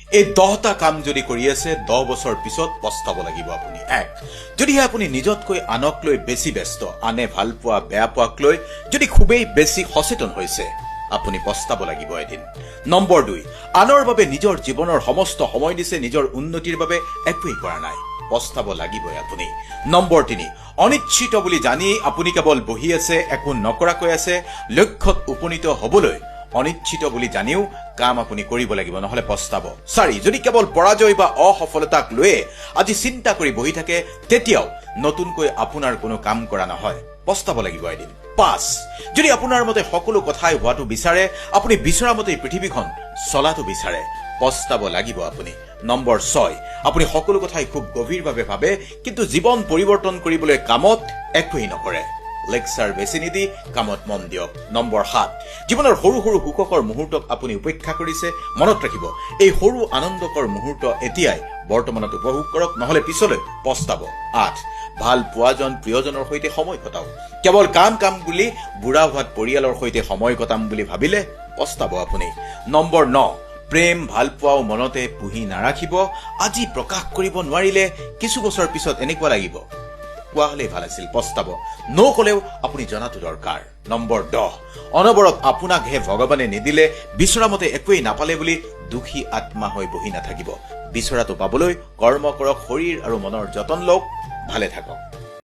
এই 10টা কাম যদি কৰি আছে 10 বছৰ পিছত পস্তাব লাগিব আপুনি। 1, যদিহে আপুনি নিজতকৈ আনক লৈ বেছি ব্যস্ত, আনে ভাল পোৱা বেয়া পোৱাক লৈ যদি খুবেই বেছি সচেতন হৈছে, আপুনি পস্তাব লাগিব এদিন। নম্বৰ 2, আনৰ বাবে নিজৰ জীৱনৰ সমস্ত সময় দিছে, নিজৰ উন্নতিৰ বাবে একোৱেই কৰা নাই, পস্তাব লাগিবই আপুনি। নম্বৰ 3, অনিশ্চিত বুলি জানি আপুনি কেৱল বহি আছে, একো নকৰাকৈ আছে। লক্ষ্যত উপনীত হবলৈ অনিশ্চিত বুলি জানিও কাম আপুনি কৰিব লাগিব, নহলে পস্তাব। 4, যদি কেৱল পৰাজয় বা অসফলতাক লৈয়ে আজি চিন্তা কৰি বহি থাকে, তেতিয়াও নতুনকৈ আপোনাৰ কোনো কাম কৰা নহয়, পস্তাব লাগিব এদিন। 5, যদি আপোনাৰ মতে সকলো কথাই হোৱাটো বিচাৰে, আপুনি বিচৰা মতেই পৃথিৱীখন চলাটো বিচাৰে, পস্তাব লাগিব আপুনি। নম্বৰ 6, আপুনি সকলো কথাই খুব গভীৰভাৱে ভাবে, কিন্তু জীৱন পৰিৱৰ্তন কৰিবলৈ কামত একোৱেই নকৰে, লেকচাৰ বেছি নিদি কামত মন দিয়ক। নম্বৰ 7, জীৱনৰ সৰু সৰু সুখকৰ মুহূৰ্তক আপুনি উপেক্ষা কৰিছে, মনত ৰাখিব এই সৰু আনন্দকৰ মুহূৰ্ত এতিয়াই বৰ্তমানত উপভোগ কৰক, নহলে পিছলৈ পস্তাব। 8, ভাল পোৱাজন প্ৰিয়জনৰ সৈতে সময় কটাওক, কেৱল কাম বুলি বুঢ়া হোৱাত পৰিয়ালৰ সৈতে সময় কটাম বুলি ভাবিলে পস্তাব আপুনি। নম্বৰ 9, প্ৰেম ভাল পোৱাও মনতে পুহি নাৰাখিব, আজি প্ৰকাশ কৰিব নোৱাৰিলে কিছু বছৰ পিছত এনেকুৱা লাগিব কোৱা হলেই ভাল আছিল, পস্তাব। নকলেও আপুনি জনাটো দৰকাৰ। নম্বৰ 10, অনবৰত আপোনাকহে ভগৱানে নিদিলে, বিচৰা মতে একোৱেই নাপালে বুলি দুখী আত্মা হৈ বহি নাথাকিব, বিচৰাটো পাবলৈ কৰ্ম কৰক, শৰীৰ আৰু মনৰ যতন লওক, ভালে থাকক।